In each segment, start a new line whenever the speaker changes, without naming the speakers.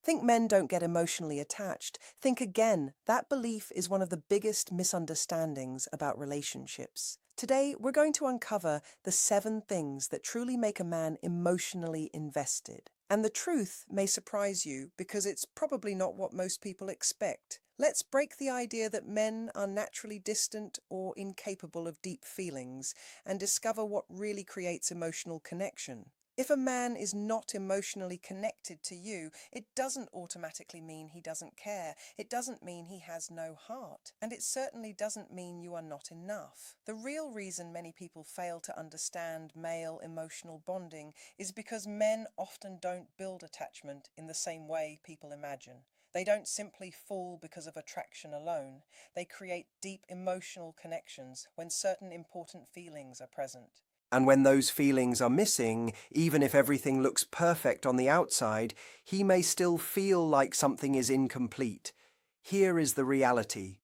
Think men don't get emotionally attached. Think again, that belief is one of the biggest misunderstandings about relationships. Today, we're going to uncover the 7 things that truly make a man emotionally invested. And the truth may surprise you because it's probably not what most people expect. Let's break the idea that men are naturally distant or incapable of deep feelings and discover what really creates emotional connection. If a man is not emotionally connected to you, it doesn't automatically mean he doesn't care. It doesn't mean he has no heart. And it certainly doesn't mean you are not enough. The real reason many people fail to understand male emotional bonding is because men often don't build attachment in the same way people imagine. They don't simply fall because of attraction alone. They create deep emotional connections when certain important feelings are present.
And when those feelings are missing, even if everything looks perfect on the outside, he may still feel like something is incomplete. Here is the reality.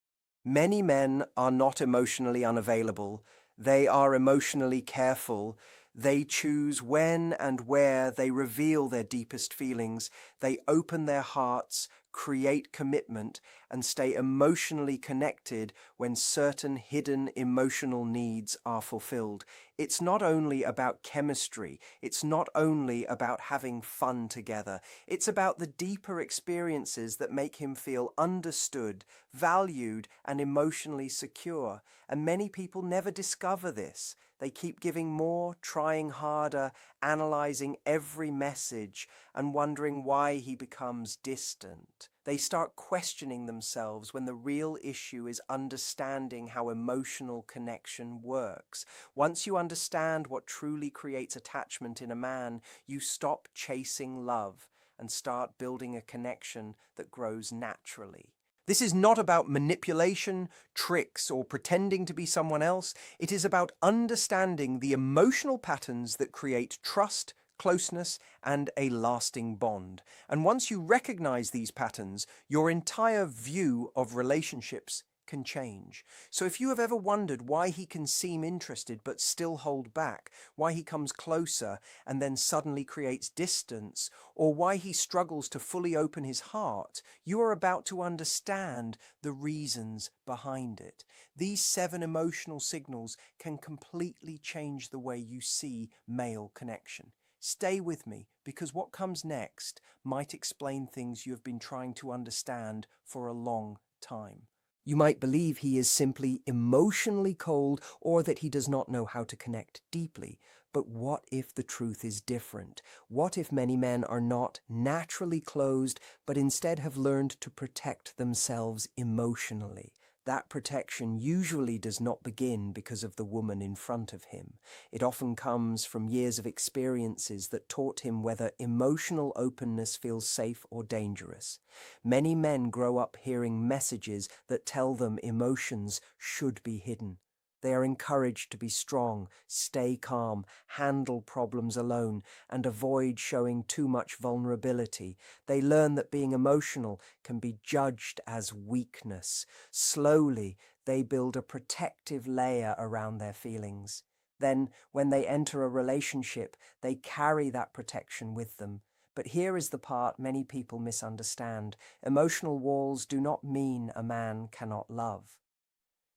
Many men are not emotionally unavailable. They are emotionally careful. They choose when and where they reveal their deepest feelings. They open their hearts, create commitment, and stay emotionally connected when certain hidden emotional needs are fulfilled. It's not only about chemistry, it's not only about having fun together, it's about the deeper experiences that make him feel understood, valued, and emotionally secure. And many people never discover this. They keep giving more, trying harder, analyzing every message, and wondering why he becomes distant. They start questioning themselves when the real issue is understanding how emotional connection works. Once you understand what truly creates attachment in a man, you stop chasing love and start building a connection that grows naturally. This is not about manipulation, tricks, or pretending to be someone else. It is about understanding the emotional patterns that create trust, closeness, and a lasting bond. And once you recognize these patterns, your entire view of relationships can change. So if you have ever wondered why he can seem interested but still hold back, why he comes closer and then suddenly creates distance, or why he struggles to fully open his heart, you are about to understand the reasons behind it. These 7 emotional signals can completely change the way you see male connection. Stay with me, because what comes next might explain things you have been trying to understand for a long time. You might believe he is simply emotionally cold or that he does not know how to connect deeply. But what if the truth is different? What if many men are not naturally closed, but instead have learned to protect themselves emotionally? That protection usually does not begin because of the woman in front of him. It often comes from years of experiences that taught him whether emotional openness feels safe or dangerous. Many men grow up hearing messages that tell them emotions should be hidden. They are encouraged to be strong, stay calm, handle problems alone, and avoid showing too much vulnerability. They learn that being emotional can be judged as weakness. Slowly, they build a protective layer around their feelings. Then, when they enter a relationship, they carry that protection with them. But here is the part many people misunderstand. Emotional walls do not mean a man cannot love.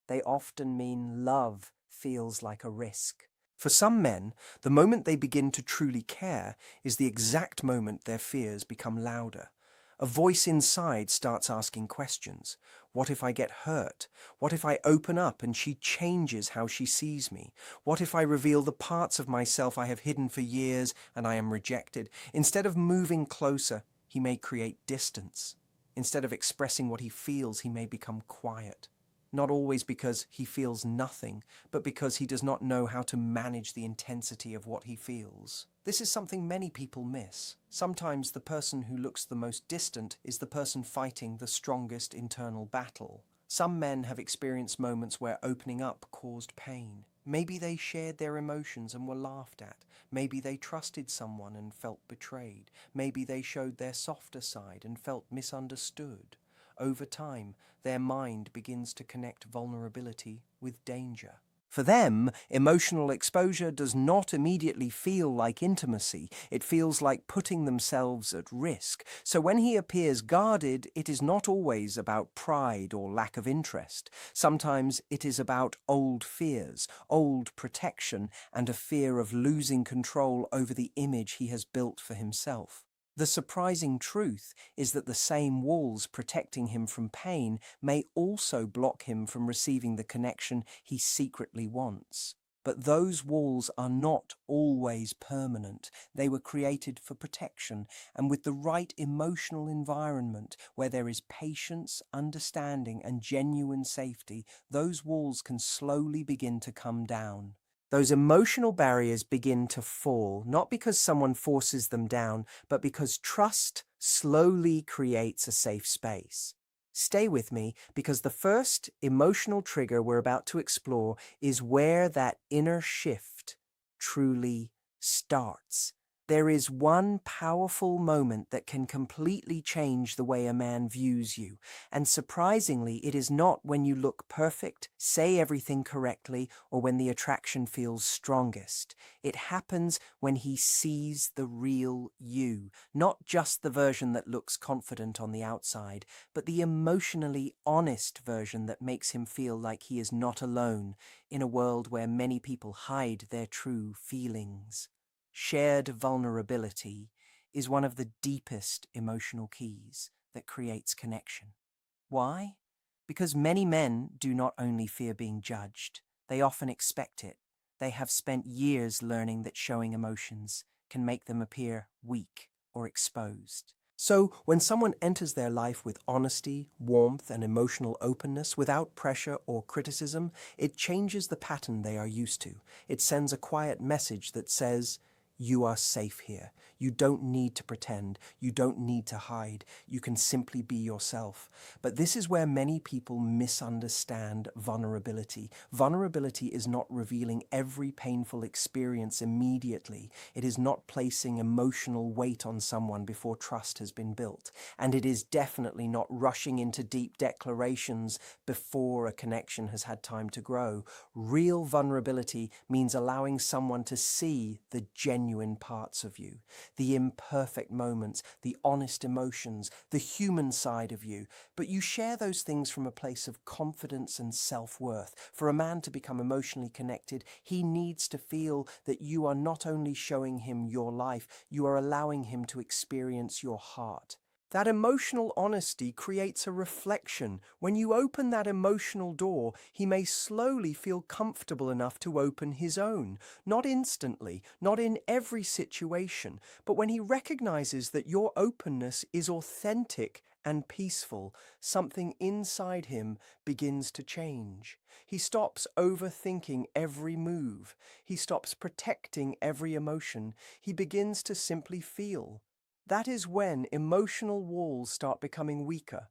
They often mean love feels like a risk. For some men, the moment they begin to truly care is the exact moment their fears become louder. A voice inside starts asking questions. What if I get hurt? What if I open up and she changes how she sees me? What if I reveal the parts of myself I have hidden for years and I am rejected? Instead of moving closer, he may create distance. Instead of expressing what he feels, he may become quiet. Not always because he feels nothing, but because he does not know how to manage the intensity of what he feels. This is something many people miss. Sometimes the person who looks the most distant is the person fighting the strongest internal battle. Some men have experienced moments where opening up caused pain. Maybe they shared their emotions and were laughed at. Maybe they trusted someone and felt betrayed. Maybe they showed their softer side and felt misunderstood. Over time, their mind begins to connect vulnerability with danger. For them, emotional exposure does not immediately feel like intimacy. It feels like putting themselves at risk. So when he appears guarded, it is not always about pride or lack of interest. Sometimes it is about old fears, old protection, and a fear of losing control over the image he has built for himself. The surprising truth is that the same walls protecting him from pain may also block him from receiving the connection he secretly wants. But those walls are not always permanent. They were created for protection, and with the right emotional environment where there is patience, understanding, and genuine safety, those walls can slowly begin to come down. Those emotional barriers begin to fall, not because someone forces them down, but because trust slowly creates a safe space. Stay with me because the first emotional trigger we're about to explore is where that inner shift truly starts. There is one powerful moment that can completely change the way a man views you. And surprisingly, it is not when you look perfect, say everything correctly, or when the attraction feels strongest. It happens when he sees the real you, not just the version that looks confident on the outside, but the emotionally honest version that makes him feel like he is not alone in a world where many people hide their true feelings. Shared vulnerability is one of the deepest emotional keys that creates connection. Why? Because many men do not only fear being judged, they often expect it. They have spent years learning that showing emotions can make them appear weak or exposed. So, when someone enters their life with honesty, warmth, and emotional openness without pressure or criticism, it changes the pattern they are used to. It sends a quiet message that says, "You are safe here. You don't need to pretend. You don't need to hide. You can simply be yourself." But this is where many people misunderstand vulnerability. Vulnerability is not revealing every painful experience immediately. It is not placing emotional weight on someone before trust has been built. And it is definitely not rushing into deep declarations before a connection has had time to grow. Real vulnerability means allowing someone to see the genuine parts of you, the imperfect moments, the honest emotions, the human side of you. But you share those things from a place of confidence and self-worth. For a man to become emotionally connected, he needs to feel that you are not only showing him your life, you are allowing him to experience your heart. That emotional honesty creates a reflection. When you open that emotional door, he may slowly feel comfortable enough to open his own. Not instantly, not in every situation, but when he recognizes that your openness is authentic and peaceful, something inside him begins to change. He stops overthinking every move. He stops protecting every emotion. He begins to simply feel. That is when emotional walls start becoming weaker,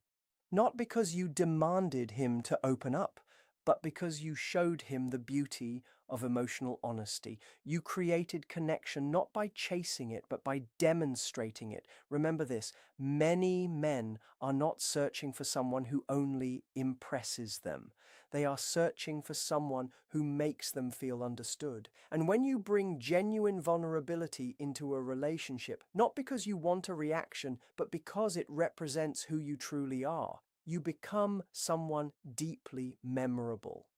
not because you demanded him to open up, but because you showed him the beauty of emotional honesty. You created connection not by chasing it, but by demonstrating it. Remember this, many men are not searching for someone who only impresses them. They are searching for someone who makes them feel understood. And when you bring genuine vulnerability into a relationship, not because you want a reaction, but because it represents who you truly are, you become someone deeply memorable.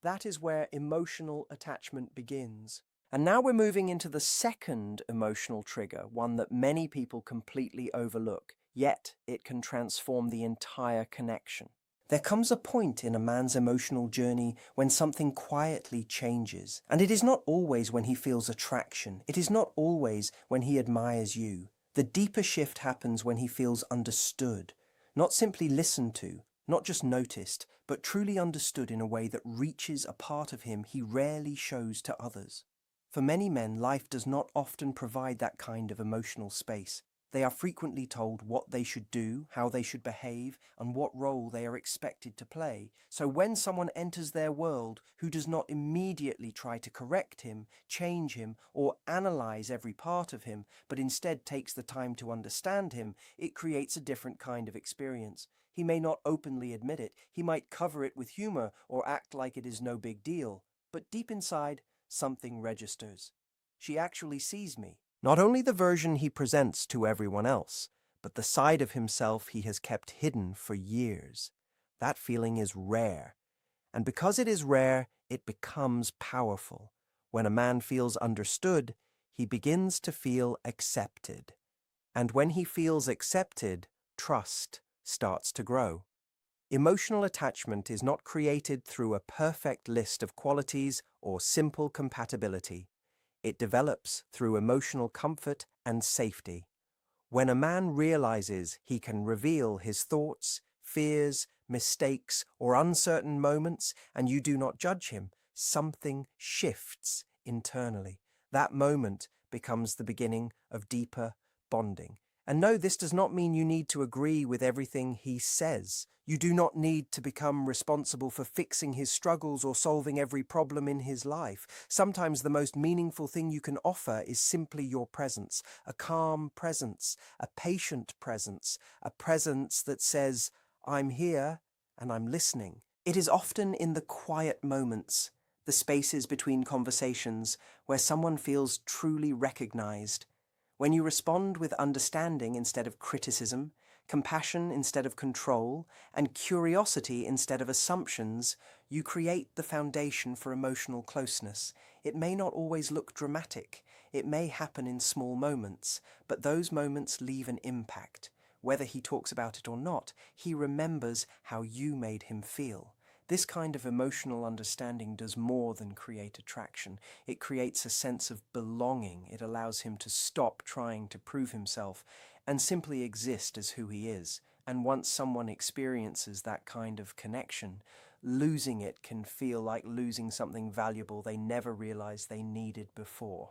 That is where emotional attachment begins. And now we're moving into the second emotional trigger, one that many people completely overlook, yet it can transform the entire connection. There comes a point in a man's emotional journey when something quietly changes. And it is not always when he feels attraction. It is not always when he admires you. The deeper shift happens when he feels understood. Not simply listened to, not just noticed, but truly understood in a way that reaches a part of him he rarely shows to others. For many men, life does not often provide that kind of emotional space. They are frequently told what they should do, how they should behave, and what role they are expected to play. So when someone enters their world who does not immediately try to correct him, change him, or analyze every part of him, but instead takes the time to understand him, it creates a different kind of experience. He may not openly admit it. He might cover it with humor or act like it is no big deal. but deep inside, something registers. She actually sees me. Not only the version he presents to everyone else, but the side of himself he has kept hidden for years. That feeling is rare. And because it is rare, it becomes powerful. When a man feels understood, he begins to feel accepted. And when he feels accepted, trust starts to grow. Emotional attachment is not created through a perfect list of qualities or simple compatibility. It develops through emotional comfort and safety. When a man realizes he can reveal his thoughts, fears, mistakes, or uncertain moments, and you do not judge him, something shifts internally. That moment becomes the beginning of deeper bonding. And no, this does not mean you need to agree with everything he says. You do not need to become responsible for fixing his struggles or solving every problem in his life. Sometimes the most meaningful thing you can offer is simply your presence, a calm presence, a patient presence, a presence that says, I'm here and I'm listening. It is often in the quiet moments, the spaces between conversations, where someone feels truly recognized. When you respond with understanding instead of criticism, compassion instead of control, and curiosity instead of assumptions, you create the foundation for emotional closeness. It may not always look dramatic. It may happen in small moments, but those moments leave an impact. Whether he talks about it or not, he remembers how you made him feel. This kind of emotional understanding does more than create attraction. It creates a sense of belonging. It allows him to stop trying to prove himself and simply exist as who he is. And once someone experiences that kind of connection, losing it can feel like losing something valuable they never realized they needed before.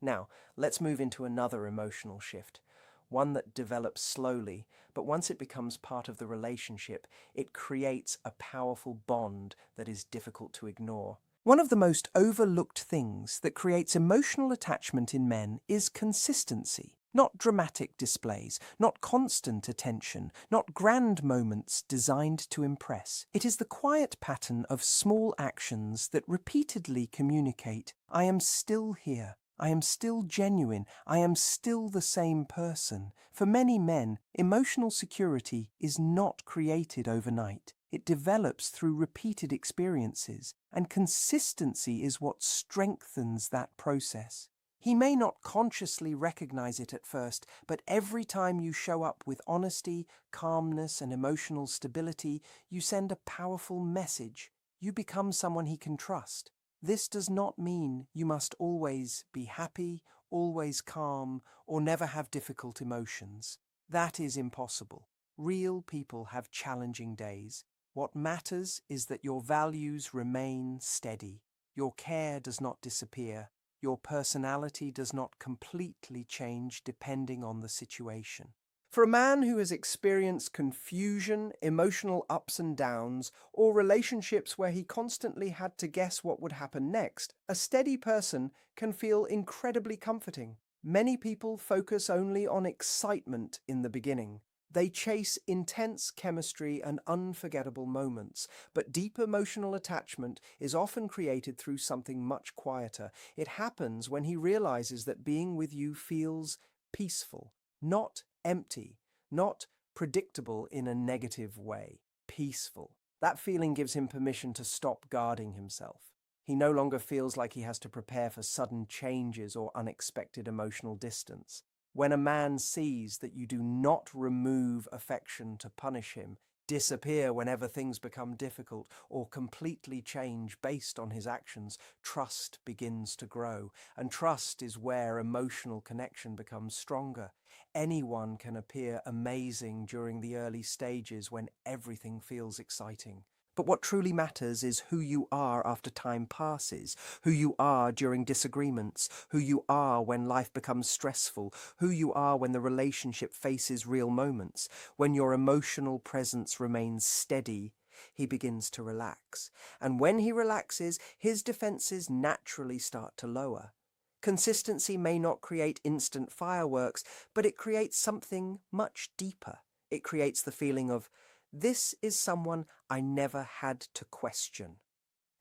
Now, let's move into another emotional shift. One that develops slowly, but once it becomes part of the relationship, it creates a powerful bond that is difficult to ignore. One of the most overlooked things that creates emotional attachment in men is consistency. Not dramatic displays, not constant attention, not grand moments designed to impress. It is the quiet pattern of small actions that repeatedly communicate, I am still here. I am still genuine. I am still the same person. For many men, emotional security is not created overnight. It develops through repeated experiences, and consistency is what strengthens that process. He may not consciously recognize it at first, but every time you show up with honesty, calmness, and emotional stability, you send a powerful message. You become someone he can trust. This does not mean you must always be happy, always calm, or never have difficult emotions. That is impossible. Real people have challenging days. What matters is that your values remain steady. Your care does not disappear. Your personality does not completely change depending on the situation. For a man who has experienced confusion, emotional ups and downs, or relationships where he constantly had to guess what would happen next, a steady person can feel incredibly comforting. Many people focus only on excitement in the beginning. They chase intense chemistry and unforgettable moments, but deep emotional attachment is often created through something much quieter. It happens when he realizes that being with you feels peaceful, not empty, not predictable in a negative way, peaceful. That feeling gives him permission to stop guarding himself. He no longer feels like he has to prepare for sudden changes or unexpected emotional distance. When a man sees that you do not remove affection to punish him, disappear whenever things become difficult, or completely change based on his actions, trust begins to grow. And trust is where emotional connection becomes stronger. Anyone can appear amazing during the early stages when everything feels exciting. But what truly matters is who you are after time passes, who you are during disagreements, who you are when life becomes stressful, who you are when the relationship faces real moments. When your emotional presence remains steady, he begins to relax. And when he relaxes, his defenses naturally start to lower. Consistency may not create instant fireworks, but it creates something much deeper. It creates the feeling of, this is someone I never had to question.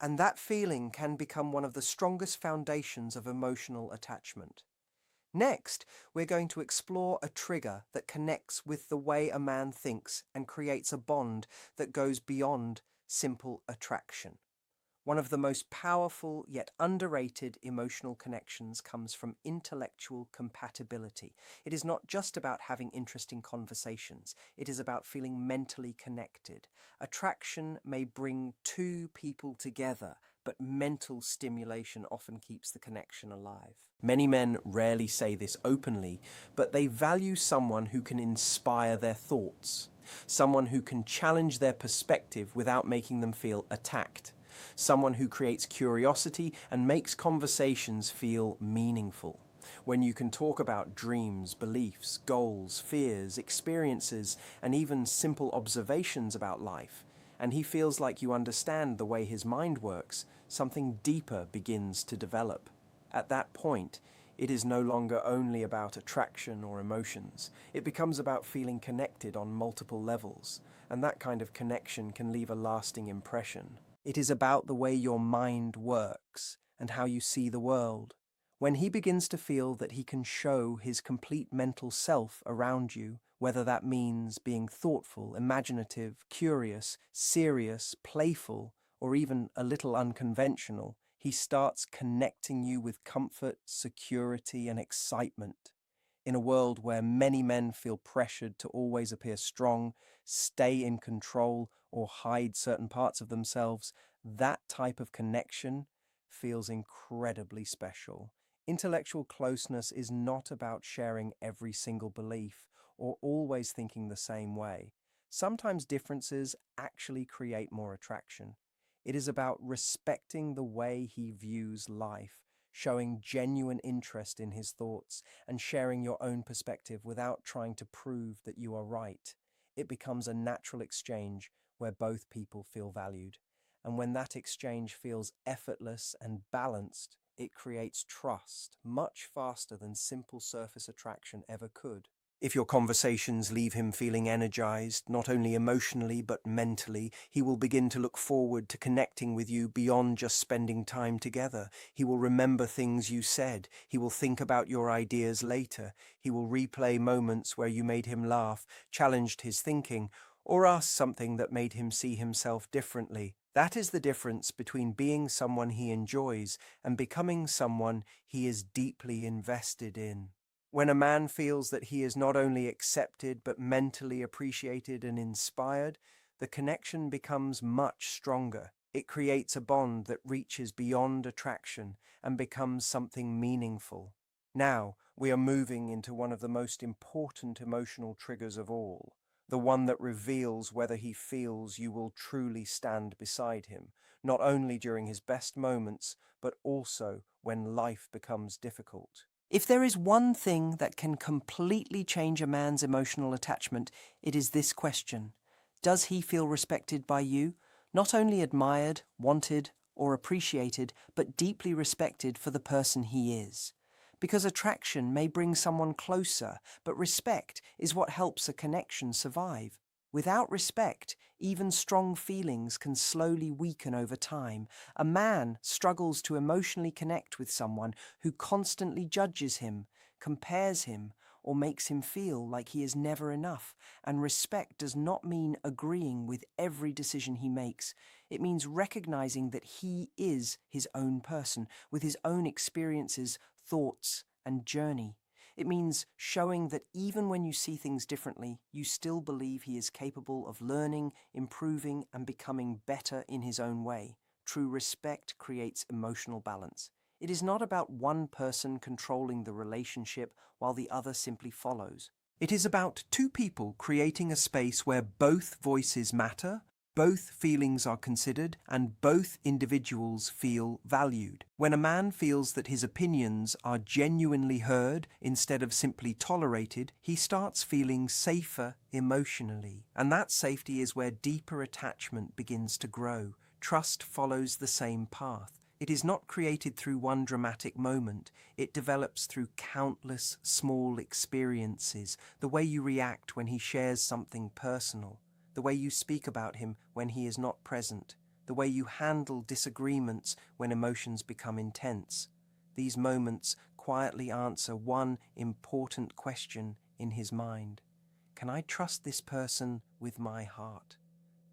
And that feeling can become one of the strongest foundations of emotional attachment. Next, we're going to explore a trigger that connects with the way a man thinks and creates a bond that goes beyond simple attraction. One of the most powerful yet underrated emotional connections comes from intellectual compatibility. It is not just about having interesting conversations, it is about feeling mentally connected. Attraction may bring two people together, but mental stimulation often keeps the connection alive. Many men rarely say this openly, but they value someone who can inspire their thoughts, someone who can challenge their perspective without making them feel attacked, someone who creates curiosity and makes conversations feel meaningful. When you can talk about dreams, beliefs, goals, fears, experiences, and even simple observations about life, and he feels like you understand the way his mind works, something deeper begins to develop. At that point, it is no longer only about attraction or emotions. It becomes about feeling connected on multiple levels, and that kind of connection can leave a lasting impression. It is about the way your mind works and how you see the world. When he begins to feel that he can show his complete mental self around you, whether that means being thoughtful, imaginative, curious, serious, playful, or even a little unconventional, he starts connecting you with comfort, security, and excitement. In a world where many men feel pressured to always appear strong, stay in control, or hide certain parts of themselves, that type of connection feels incredibly special. Intellectual closeness is not about sharing every single belief or always thinking the same way. Sometimes differences actually create more attraction. It is about respecting the way he views life, showing genuine interest in his thoughts, and sharing your own perspective without trying to prove that you are right. It becomes a natural exchange where both people feel valued. And when that exchange feels effortless and balanced, it creates trust much faster than simple surface attraction ever could. If your conversations leave him feeling energized, not only emotionally but mentally, he will begin to look forward to connecting with you beyond just spending time together. He will remember things you said. He will think about your ideas later. He will replay moments where you made him laugh, challenged his thinking, or asked something that made him see himself differently. That is the difference between being someone he enjoys and becoming someone he is deeply invested in. When a man feels that he is not only accepted but mentally appreciated and inspired, the connection becomes much stronger. It creates a bond that reaches beyond attraction and becomes something meaningful. Now, we are moving into one of the most important emotional triggers of all, the one that reveals whether he feels you will truly stand beside him, not only during his best moments, but also when life becomes difficult. If there is one thing that can completely change a man's emotional attachment, it is this question. Does he feel respected by you? Not only admired, wanted, or appreciated, but deeply respected for the person he is. Because attraction may bring someone closer, but respect is what helps a connection survive. Without respect, even strong feelings can slowly weaken over time. A man struggles to emotionally connect with someone who constantly judges him, compares him, or makes him feel like he is never enough. And respect does not mean agreeing with every decision he makes. It means recognizing that he is his own person, with his own experiences, thoughts, and journey. It means showing that even when you see things differently, you still believe he is capable of learning, improving, and becoming better in his own way. True respect creates emotional balance. It is not about one person controlling the relationship while the other simply follows. It is about two people creating a space where both voices matter, both feelings are considered, and both individuals feel valued. When a man feels that his opinions are genuinely heard instead of simply tolerated, he starts feeling safer emotionally. And that safety is where deeper attachment begins to grow. Trust follows the same path. It is not created through one dramatic moment. It develops through countless small experiences. The way you react when he shares something personal, the way you speak about him when he is not present, the way you handle disagreements when emotions become intense. These moments quietly answer one important question in his mind. Can I trust this person with my heart?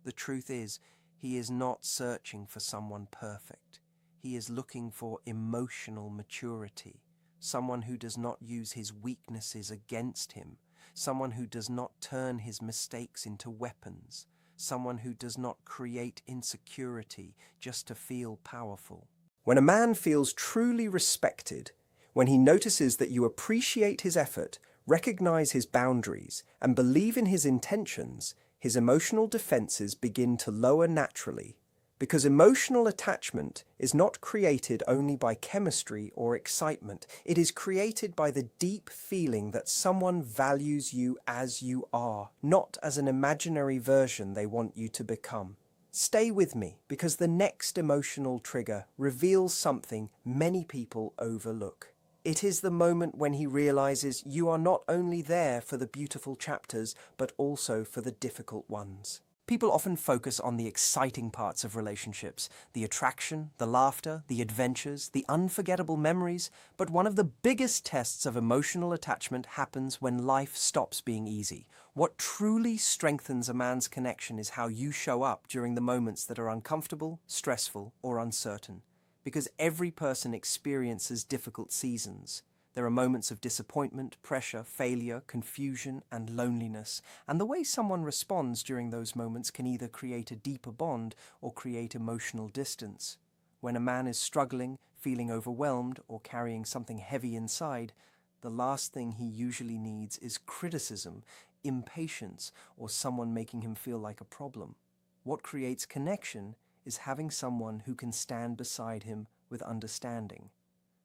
The truth is, he is not searching for someone perfect. He is looking for emotional maturity, someone who does not use his weaknesses against him, someone who does not turn his mistakes into weapons, someone who does not create insecurity just to feel powerful. When a man feels truly respected, when he notices that you appreciate his effort, recognize his boundaries, and believe in his intentions, his emotional defenses begin to lower naturally. Because emotional attachment is not created only by chemistry or excitement, it is created by the deep feeling that someone values you as you are, not as an imaginary version they want you to become. Stay with me, because the next emotional trigger reveals something many people overlook. It is the moment when he realizes you are not only there for the beautiful chapters, but also for the difficult ones. People often focus on the exciting parts of relationships, the attraction, the laughter, the adventures, the unforgettable memories, but one of the biggest tests of emotional attachment happens when life stops being easy. What truly strengthens a man's connection is how you show up during the moments that are uncomfortable, stressful, or uncertain. Because every person experiences difficult seasons. There are moments of disappointment, pressure, failure, confusion, and loneliness. And the way someone responds during those moments can either create a deeper bond or create emotional distance. When a man is struggling, feeling overwhelmed, or carrying something heavy inside, the last thing he usually needs is criticism, impatience, or someone making him feel like a problem. What creates connection is having someone who can stand beside him with understanding.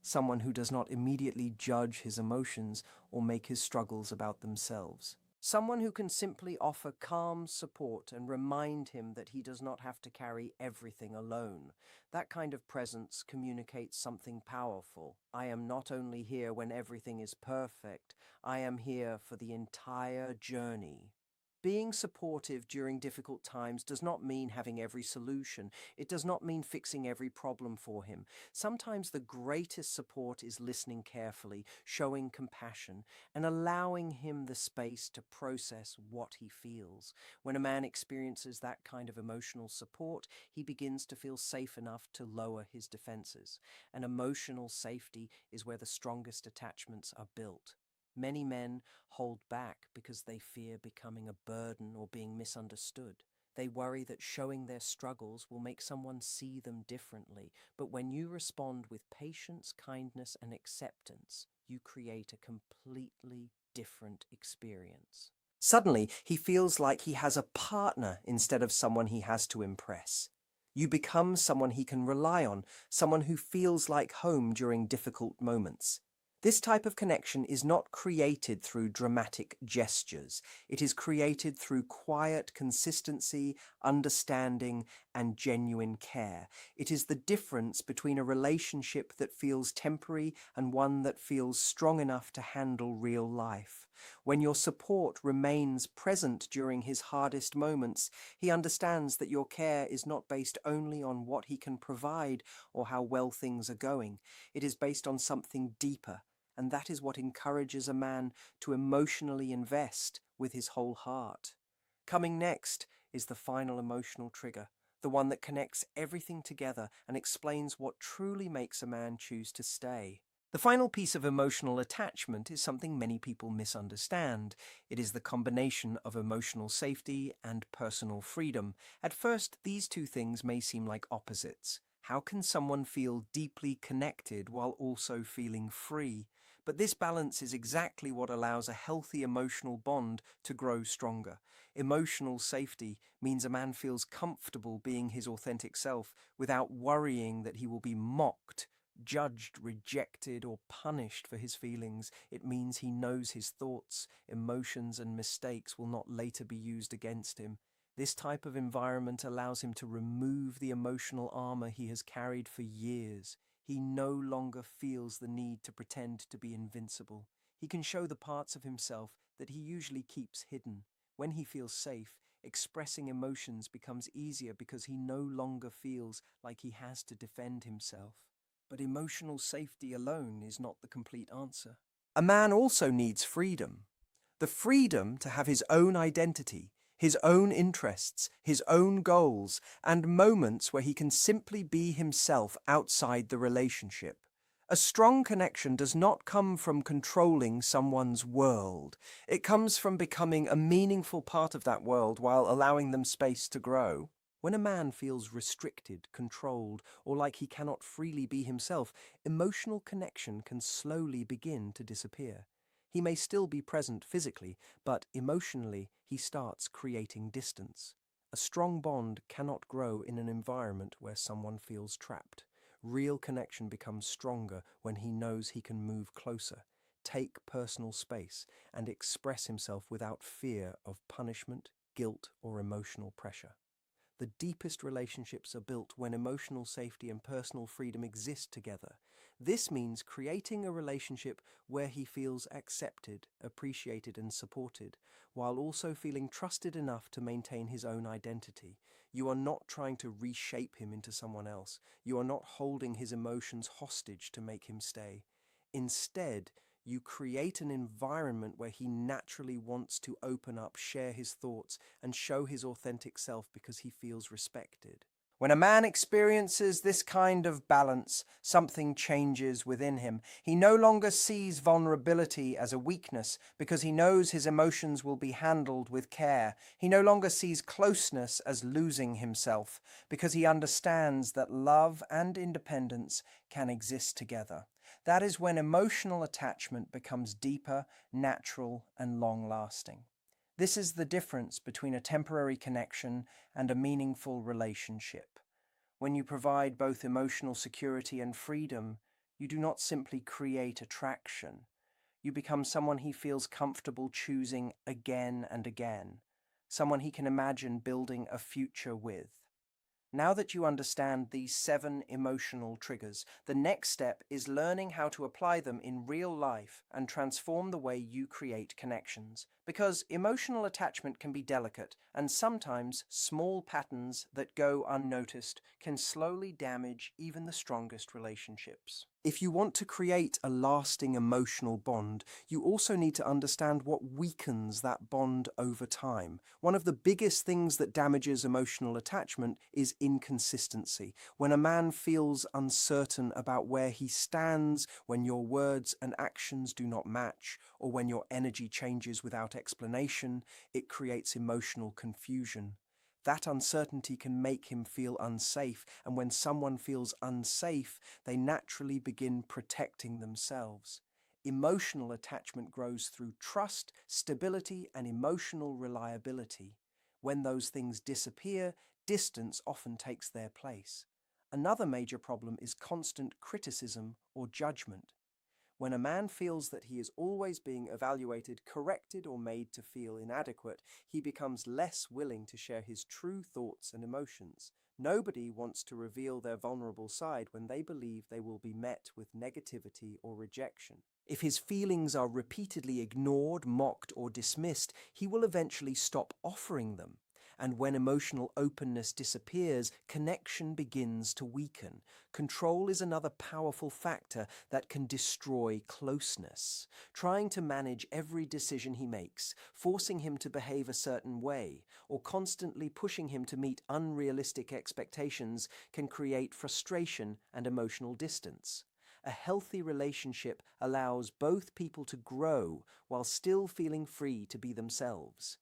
Someone who does not immediately judge his emotions or make his struggles about themselves. Someone who can simply offer calm support and remind him that he does not have to carry everything alone. That kind of presence communicates something powerful. I am not only here when everything is perfect, I am here for the entire journey. Being supportive during difficult times does not mean having every solution. It does not mean fixing every problem for him. Sometimes the greatest support is listening carefully, showing compassion, and allowing him the space to process what he feels. When a man experiences that kind of emotional support, he begins to feel safe enough to lower his defenses. And emotional safety is where the strongest attachments are built. Many men hold back because they fear becoming a burden or being misunderstood. They worry that showing their struggles will make someone see them differently. But when you respond with patience, kindness, and acceptance, you create a completely different experience. Suddenly, he feels like he has a partner instead of someone he has to impress. You become someone he can rely on, someone who feels like home during difficult moments. This type of connection is not created through dramatic gestures. It is created through quiet consistency, understanding, and genuine care. It is the difference between a relationship that feels temporary and one that feels strong enough to handle real life. When your support remains present during his hardest moments, he understands that your care is not based only on what he can provide or how well things are going. It is based on something deeper. And that is what encourages a man to emotionally invest with his whole heart. Coming next is the final emotional trigger, the one that connects everything together and explains what truly makes a man choose to stay. The final piece of emotional attachment is something many people misunderstand. It is the combination of emotional safety and personal freedom. At first, these two things may seem like opposites. How can someone feel deeply connected while also feeling free? But this balance is exactly what allows a healthy emotional bond to grow stronger. Emotional safety means a man feels comfortable being his authentic self without worrying that he will be mocked, judged, rejected, or punished for his feelings. It means he knows his thoughts, emotions, and mistakes will not later be used against him. This type of environment allows him to remove the emotional armor he has carried for years. He no longer feels the need to pretend to be invincible. He can show the parts of himself that he usually keeps hidden. When he feels safe, Expressing emotions becomes easier because he no longer feels like he has to defend himself. But emotional safety alone is not the complete answer. A man also needs freedom. The freedom to have his own identity, his own interests, his own goals, and moments where he can simply be himself outside the relationship. A strong connection does not come from controlling someone's world. It comes from becoming a meaningful part of that world while allowing them space to grow. When a man feels restricted, controlled, or like he cannot freely be himself, emotional connection can slowly begin to disappear. He may still be present physically, but emotionally he starts creating distance. A strong bond cannot grow in an environment where someone feels trapped. Real connection becomes stronger when he knows he can move closer, take personal space, and express himself without fear of punishment, guilt, or emotional pressure. The deepest relationships are built when emotional safety and personal freedom exist together. This means creating a relationship where he feels accepted, appreciated, and supported, while also feeling trusted enough to maintain his own identity. You are not trying to reshape him into someone else. You are not holding his emotions hostage to make him stay. Instead, you create an environment where he naturally wants to open up, share his thoughts, and show his authentic self because he feels respected. When a man experiences this kind of balance, something changes within him. He no longer sees vulnerability as a weakness because he knows his emotions will be handled with care. He no longer sees closeness as losing himself because he understands that love and independence can exist together. That is when emotional attachment becomes deeper, natural, and long-lasting. This is the difference between a temporary connection and a meaningful relationship. When you provide both emotional security and freedom, you do not simply create attraction. You become someone he feels comfortable choosing again and again, someone he can imagine building a future with. Now that you understand these 7 emotional triggers, the next step is learning how to apply them in real life and transform the way you create connections. Because emotional attachment can be delicate, and sometimes small patterns that go unnoticed can slowly damage even the strongest relationships. If you want to create a lasting emotional bond, you also need to understand what weakens that bond over time. One of the biggest things that damages emotional attachment is inconsistency. When a man feels uncertain about where he stands, when your words and actions do not match, or when your energy changes without explanation, it creates emotional confusion. That uncertainty can make him feel unsafe, and when someone feels unsafe, they naturally begin protecting themselves. Emotional attachment grows through trust, stability, and emotional reliability. When those things disappear, distance often takes their place. Another major problem is constant criticism or judgment. When a man feels that he is always being evaluated, corrected, or made to feel inadequate, he becomes less willing to share his true thoughts and emotions. Nobody wants to reveal their vulnerable side when they believe they will be met with negativity or rejection. If his feelings are repeatedly ignored, mocked, or dismissed, he will eventually stop offering them. And when emotional openness disappears, connection begins to weaken. Control is another powerful factor that can destroy closeness. Trying to manage every decision he makes, forcing him to behave a certain way, or constantly pushing him to meet unrealistic expectations can create frustration and emotional distance. A healthy relationship allows both people to grow while still feeling free to be themselves.